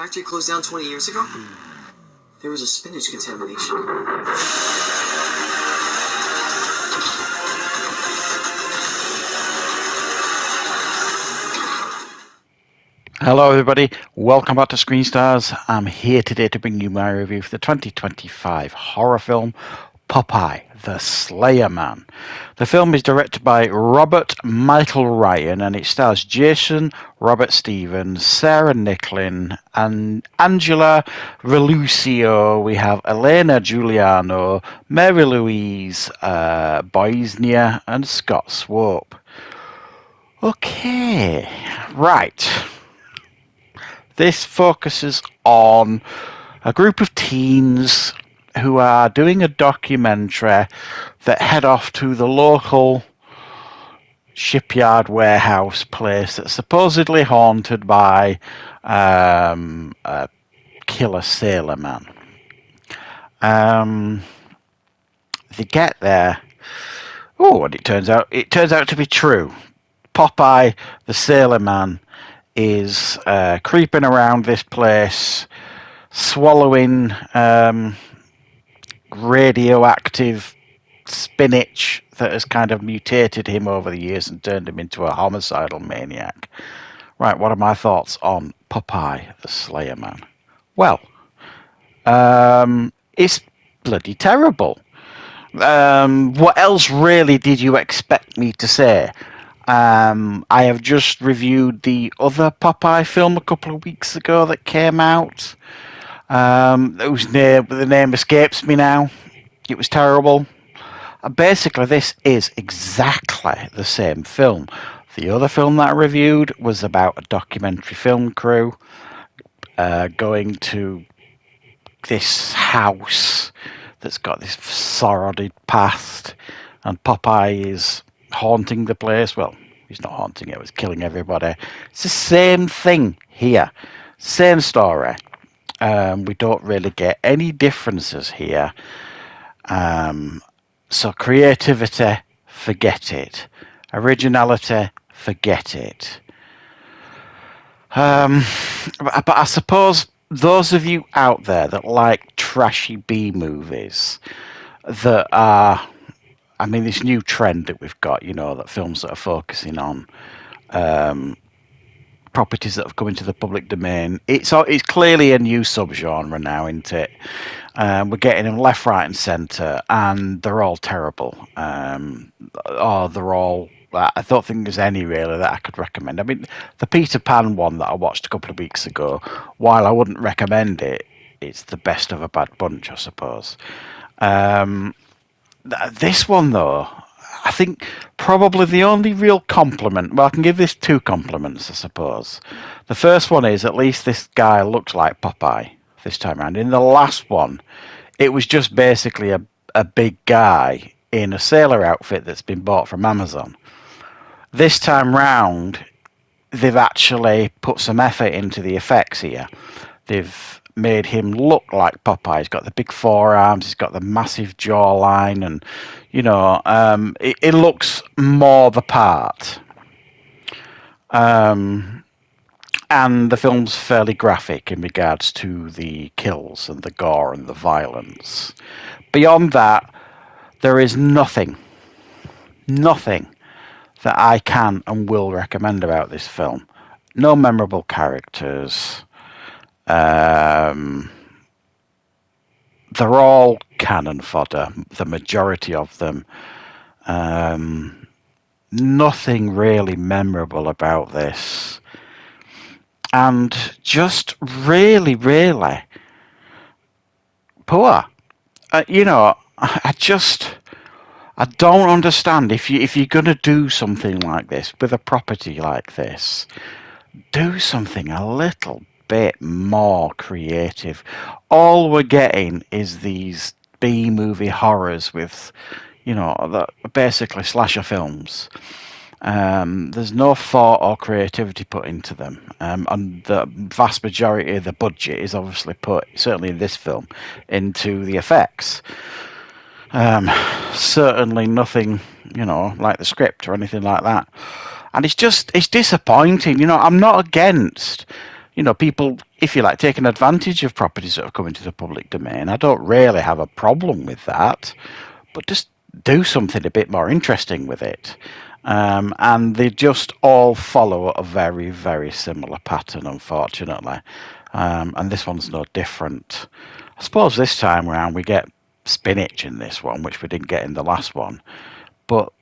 factory closed down 20 years ago? There was a spinach contamination. Hello everybody, welcome back to Screenstars. I'm here today to bring you my review for the 2025 horror film Popeye, the Slayer Man. The film is directed by Robert Michael Ryan and it stars Jason Robert Stevens, Sarah Nicklin and Angela Relucio. We have Elena Giuliano, Mary Louise Boisnia and Scott Swope. Okay, right. This focuses on a group of teens who are doing a documentary that head off to the local shipyard warehouse place that's supposedly haunted by a killer sailor man. They get there. Oh, and it turns out to be true. Popeye, the sailor man, is creeping around this place, swallowing radioactive spinach that has kind of mutated him over the years and turned him into a homicidal maniac. Right, what are my thoughts on Popeye, the Slayer Man? Well, it's bloody terrible. What else really did you expect me to say? I have just reviewed the other Popeye film a couple of weeks ago that came out. The name escapes me now. It was terrible. Basically, this is exactly the same film. The other film that I reviewed was about a documentary film crew going to this house that's got this sordid past, and Popeye is haunting the place. Well, he's not haunting it, he's killing everybody. It's the same thing here. Same story. We don't really get any differences here. So creativity, forget it. Originality, forget it. But I suppose those of you out there that like trashy B movies that are, I mean, this new trend that we've got, you know, that films that are focusing on properties that have come into the public domain. It's clearly a new subgenre now, isn't it? We're getting them left, right, and centre, and they're all terrible. They're all. I don't think there's any really that I could recommend. I mean, the Peter Pan one that I watched a couple of weeks ago, while I wouldn't recommend it, it's the best of a bad bunch, I suppose. This one, though, I think probably the only real compliment, well, I can give this two compliments, I suppose. The first one is at least this guy looks like Popeye this time around. In the last one, it was just basically a big guy in a sailor outfit that's been bought from Amazon. This time round, they've actually put some effort into the effects here. They've made him look like Popeye. He's got the big forearms, he's got the massive jawline, and you know, it looks more the part. And the film's fairly graphic in regards to the kills and the gore and the violence. Beyond that, there is nothing that I can and will recommend about this film. No memorable characters. They're all cannon fodder, the majority of them. Nothing really memorable about this. And just really, really poor. You know, I don't understand if you're going to do something like this with a property like this, do something a little bit more creative. All we're getting is these B-movie horrors with, you know, basically slasher films. There's no thought or creativity put into them, and the vast majority of the budget is obviously put, certainly in this film, into the effects. Certainly nothing, you know, like the script or anything like that. And it's disappointing. You know, I'm not against, you know, people if you like, taking advantage of properties that have come into the public domain. I don't really have a problem with that, but just do something a bit more interesting with it. And they just all follow a very, very similar pattern, unfortunately. And this one's no different. I suppose this time around we get spinach in this one, which we didn't get in the last one. But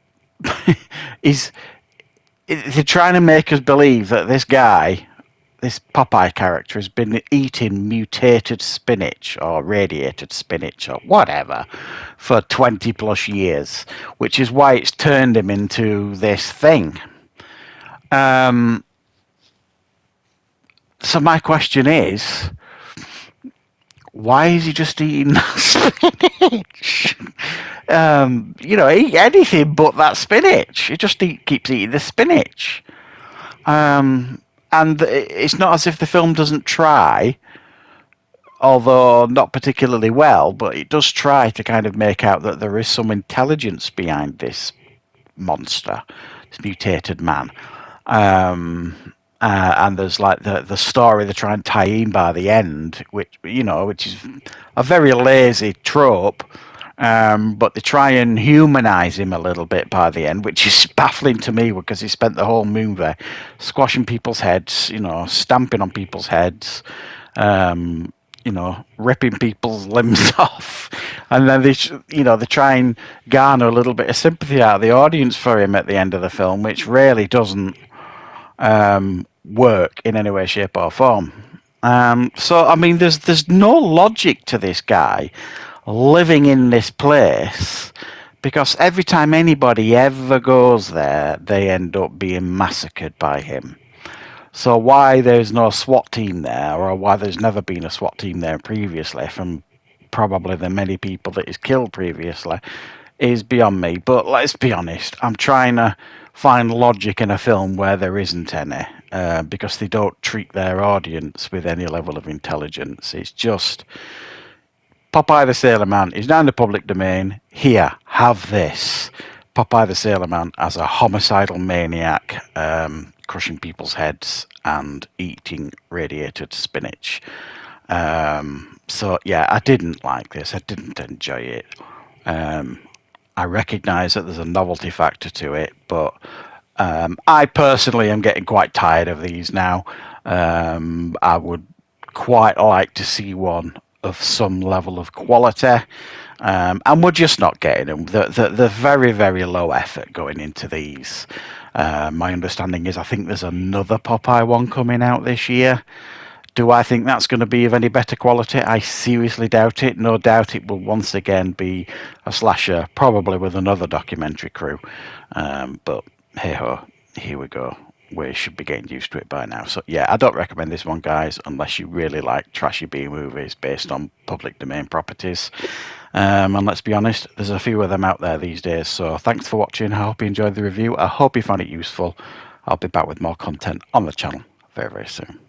they're trying to make us believe that this guy, this Popeye character, has been eating mutated spinach or radiated spinach or whatever for 20 plus years, which is why it's turned him into this thing. So my question is, why is he just eating spinach? Eat anything but that spinach. He just keeps eating the spinach. And it's not as if the film doesn't try, although not particularly well, but it does try to kind of make out that there is some intelligence behind this monster, this mutated man. And there's like the story they try and tie in by the end, which is a very lazy trope. But they try and humanize him a little bit by the end, which is baffling to me because he spent the whole movie squashing people's heads, stamping on people's heads, ripping people's limbs off, and then they try and garner a little bit of sympathy out of the audience for him at the end of the film, which really doesn't work in any way, shape, or form. So I mean, there's no logic to this guy living in this place, because every time anybody ever goes there, they end up being massacred by him. So why there's no SWAT team there, or why there's never been a SWAT team there previously, from probably the many people that he's killed previously, is beyond me. But let's be honest, I'm trying to find logic in a film where there isn't any, because they don't treat their audience with any level of intelligence. It's just, Popeye the Sailor Man is now in the public domain. Here, have this. Popeye the Sailor Man as a homicidal maniac, crushing people's heads and eating radiated spinach. So yeah, I didn't like this. I didn't enjoy it. I recognise that there's a novelty factor to it, but I personally am getting quite tired of these now. I would quite like to see one of some level of quality, and we're just not getting them. They're very, very low effort going into these. My understanding is I think there's another Popeye one coming out this year. Do I think that's going to be of any better quality? I seriously doubt it. No doubt it will once again be a slasher, probably with another documentary crew. But hey-ho, here we go. We should be getting used to it by now. So yeah, I don't recommend this one, guys, unless you really like trashy B movies based on public domain properties. And let's be honest, there's a few of them out there these days. So thanks for watching. I hope you enjoyed the review. I hope you found it useful. I'll be back with more content on the channel very, very soon.